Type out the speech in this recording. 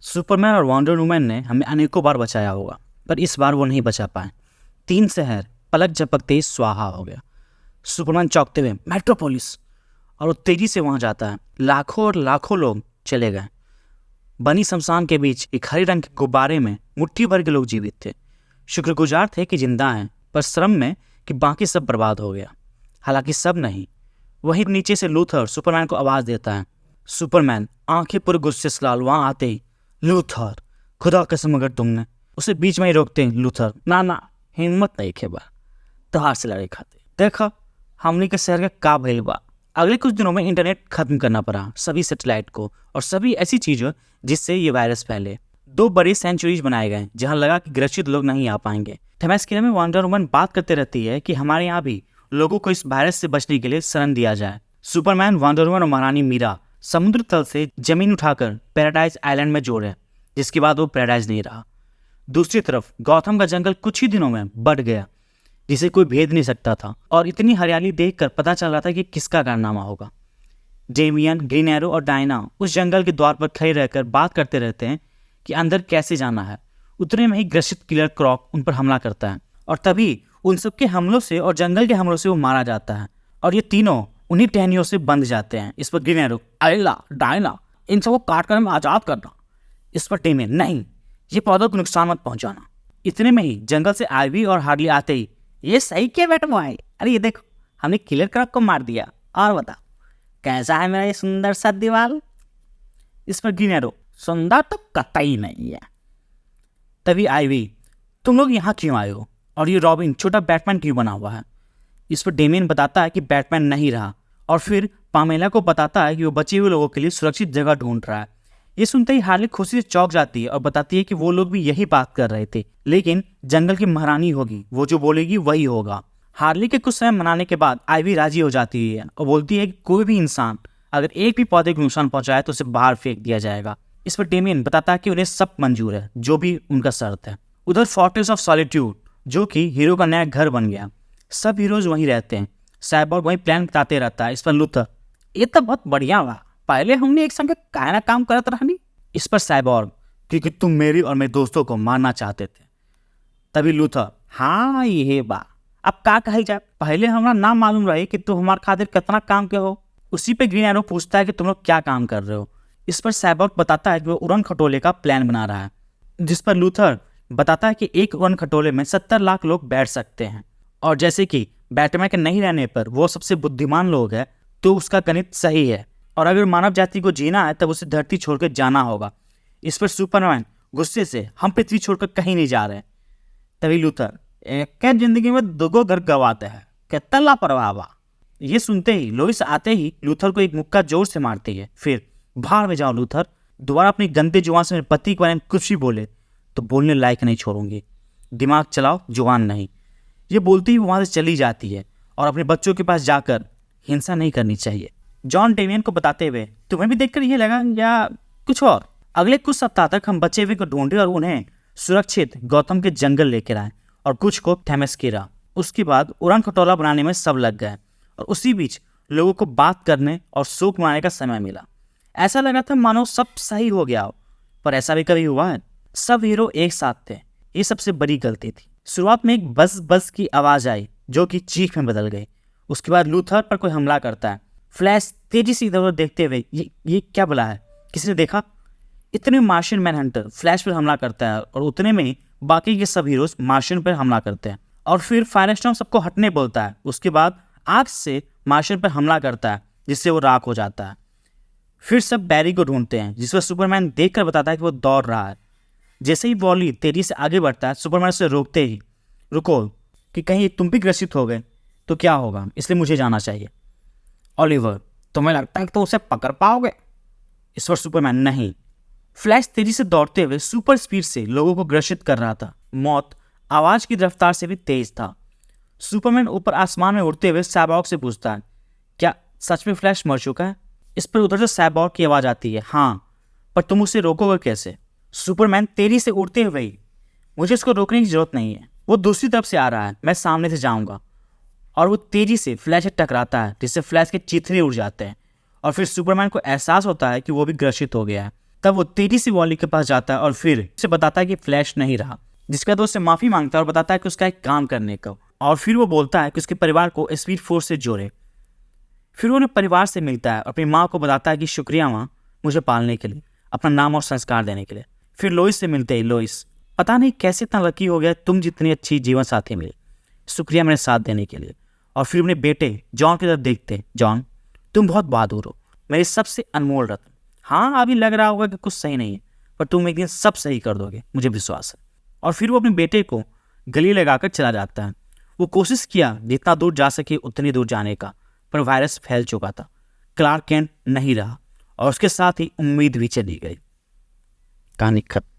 Superman और wonder woman ने हमें अनेकों बार बचाया होगा, पर इस बार वो नहीं बचा पाए। 3 शहर पलक झपकते ही स्वाहा हो गया। सुपरमैन चौंकते हुए मेट्रोपोलिस, और वो तेजी से वहां जाता है। लाखों और लाखों लोग चले गए। बनी शमशान के बीच एक हरे रंग के गुब्बारे में मुट्ठी भर के लोग जीवित थे। शुक्रगुजार थे कि जिंदा हैं, पर श्रम में कि बाकी सब बर्बाद हो गया। हालांकि सब नहीं। वहीं नीचे से लूथर सुपरमैन को आवाज देता है। सुपरमैन आंखें पूरे गुस्से से लाल वहां आते ही, लूथर खुदा कसम अगर तुमने, उसे बीच में ही रोकते हैं। लूथर, ना हिम्मत नहीं खेबा, तोहार से लड़े खाते देखा हमने के शहर का भइल बा। अगले कुछ दिनों में इंटरनेट खत्म करना पड़ा, सभी सैटेलाइट को और सभी ऐसी चीजों जिससे ये वायरस फैले। 2 बड़े सेंचुरीज बनाए गए जहां लगा कि ग्रसित लोग नहीं आ पाएंगे। थेमेस्किरा में वंडर वुमन बात करते रहती है कि हमारे यहाँ भी लोगों को इस वायरस से बचने के लिए शरण दिया जाए। सुपरमैन, वंडर वुमन और महारानी मीरा समुद्र तल से जमीन उठाकर पैराडाइज आइलैंड में जोड़े, जिसके बाद वो पैराडाइज नहीं रहा। दूसरी तरफ गौथम का जंगल कुछ ही दिनों में बढ़ गया, जिसे कोई भेद नहीं सकता था, और इतनी हरियाली देखकर पता चल रहा था कि किसका कारनामा होगा। डेमियन, ग्रीन एरो और डायना उस जंगल के द्वार पर खड़े रहकर बात करते रहते हैं कि अंदर कैसे जाना है। उतने में ही ग्रसित किलर क्रॉक उन पर हमला करता है, और तभी उन सबके हमलों से और जंगल के हमलों से वो मारा जाता है, और ये तीनों उन्हीं टहनियों से बंध जाते हैं। इस पर ग्रीन एरो, अरेला, डायना, इन सबको काट कर हमें आजाद करना। इस पर डेमियन, नहीं, ये पौधों को नुकसान मत पहुंचाना। इतने में ही जंगल से आइवी और हार्डली आते ही, ये सही क्या बेटा भाई, अरे ये देखो हमने किलर क्रॉक को मार दिया, और बता कैसा है मेरा ये सुंदर सा दीवार। इस पर ग्रीन एरो, सुंदर तो कतई नहीं है। तभी आइवी, तुम लोग यहाँ क्यों आए हो, और ये रॉबिन छोटा बैटमैन क्यों बना हुआ है। इस पर डेमियन बताता है कि बैटमैन नहीं रहा, और फिर पामेला को बताता है कि वो बचे हुए लोगों के लिए सुरक्षित जगह ढूंढ रहा है। ये सुनते ही हार्ली खुशी से चौंक जाती है और बताती है कि वो लोग भी यही बात कर रहे थे, लेकिन जंगल की महारानी होगी, वो जो बोलेगी वही होगा। हार्ली के कुछ समय मनाने के बाद आइवी राजी हो जाती है और बोलती है कि कोई भी इंसान अगर एक भी पौधे को नुकसान पहुंचाए तो उसे बाहर फेंक दिया जाएगा। इस पर डेमियन बताता है कि उन्हें सब मंजूर है, जो भी उनका शर्त है। उधर फोर्ट्रेस ऑफ सॉलिट्यूड, जो कि हीरो का नया घर बन गया, सब हीरोज वहीं रहते हैं। साइबॉर्ग वहीं प्लान बताते रहता है। इस पर लूथर, ये तो बहुत बढ़िया हुआ, पहले हमने एक संग कायना काम करत रहनी। इस पर साइबॉर्ग, क्योंकि तुम मेरी और मेरे दोस्तों को मारना चाहते थे। तभी लूथर, हाँ ये बा, अब का कहल जाए, पहले हमारा नाम मालूम रहे कि तुम हमारे खातिर कितना काम के हो। उसी पे ग्रीन एरो पूछता है कि तुम लोग क्या काम कर रहे हो। इस पर साइबॉर्ग बताता है कि वो उड़न खटोले का प्लान बना रहा है, जिस पर लूथर बताता है कि एक उड़न खटोले में 70 लाख लोग बैठ सकते हैं, और जैसे कि बैटमैन के नहीं रहने पर वो सबसे बुद्धिमान लोग है, तो उसका गणित सही है, और अगर मानव जाति को जीना है तब उसे धरती छोड़कर जाना होगा। इस पर सुपरमैन गुस्से से, हम पृथ्वी छोड़कर कहीं नहीं जा रहे। तभी लूथर, एक जिंदगी में 2 घर गवाते हैं, कितना लापरवाह बा। ये सुनते ही लोइस आते ही लूथर को एक मुक्का जोर से मारती है। फिर बाहर में जाओ लूथर, दोबारा अपनी गंदे जुबान से मेरे पति के बारे में कुछ भी बोले तो बोलने लायक नहीं छोड़ूंगी, दिमाग चलाओ जुबान नहीं। ये बोलती ही वहां से चली जाती है, और अपने बच्चों के पास जाकर हिंसा नहीं करनी चाहिए। जॉन डेमियन को बताते हुए, तुम्हें भी देखकर ये लगा या कुछ और। अगले कुछ सप्ताह तक हम बचे हुए को ढूंढे और उन्हें सुरक्षित गौतम के जंगल लेकर आए, और कुछ को थेमेस्किरा। उसके बाद उड़न खटोला बनाने में सब लग गए, और उसी बीच लोगों को बात करने और शोक मनाने का समय मिला। ऐसा लगा था मानो सब सही हो गया हो, पर ऐसा भी कभी हुआ है? सब हीरो एक साथ थे, ये सबसे बड़ी गलती थी। शुरुआत में एक बस बस की आवाज आई जो कि चीख में बदल गई। उसके बाद लूथर पर कोई हमला करता है। फ्लैश तेजी से इधर उधर देखते हुए, ये क्या बुला है, किसी ने देखा? इतने मार्शियन मैनहंटर फ्लैश पर हमला करता है, और उतने में ही बाकी के सब हीरोज मार्शियन पर हमला करते हैं, और फिर फायरस्टॉर्म सबको हटने बोलता है। उसके बाद आग से मार्शियन पर हमला करता है, जिससे वो राख हो जाता है। फिर सब बैरी को ढूंढते हैं, जिस पर सुपरमैन देखकर बताता है कि वो दौड़ रहा है। जैसे ही वॉली तेजी से आगे बढ़ता है, सुपरमैन उसे रोकते ही, रुको, कि कहीं तुम भी ग्रसित हो गए तो क्या होगा, इसलिए मुझे जाना चाहिए। ओलिवर, तुम्हें लगता है कि तुम उसे पकड़ पाओगे? इस पर सुपरमैन, नहीं। फ्लैश तेजी से दौड़ते हुए सुपर स्पीड से लोगों को ग्रसित कर रहा था। मौत आवाज की रफ्तार से भी तेज था। सुपरमैन ऊपर आसमान में उड़ते हुए साइबॉर्ग से पूछता है, क्या सच में फ्लैश मर चुका है? इस पर उधर से साइबॉर्ग की आवाज आती है, हाँ, पर तुम उसे रोकोगे कैसे? सुपरमैन तेजी से उड़ते हुए, मुझे उसको रोकने की जरूरत नहीं है, वो दूसरी तरफ से आ रहा है, मैं सामने से जाऊंगा। और वो तेजी से फ्लैश से टकराता है, जिससे फ्लैश के चिथड़े उड़ जाते हैं, और फिर सुपरमैन को एहसास होता है कि वो भी ग्रसित हो गया है। तब वो तेजी से वॉली के पास जाता है और फिर उसे बताता है कि फ्लैश नहीं रहा, जिसके बाद वो उससे माफ़ी मांगता है और बताता है कि उसका एक काम करने का, और फिर वो बोलता है कि उसके परिवार को स्पीड फोर्स से जोड़े। फिर वो अपने परिवार से मिलता है और अपनी माँ को बताता है कि शुक्रिया माँ मुझे पालने के लिए, अपना नाम और संस्कार देने के लिए। फिर लोइस से मिलते ही लोइस, पता नहीं कैसे इतना लकी हो गया, तुम जितनी अच्छी जीवन साथी मिली, शुक्रिया मेरे साथ देने के लिए। और फिर अपने बेटे जॉन की तरफ देखते, जॉन तुम बहुत बहादुर हो, मेरे सबसे अनमोल रत्न। हाँ अभी लग रहा होगा कि कुछ सही नहीं है, पर तुम एक दिन सब सही कर दोगे, मुझे विश्वास है। और फिर वो अपने बेटे को गले लगाकर चला जाता है। वो कोशिश किया जितना दूर जा सके उतनी दूर जाने का, पर वायरस फैल चुका था, क्लार्क केंट नहीं रहा और उसके साथ ही उम्मीद भी चली गई। कहानी खत्म।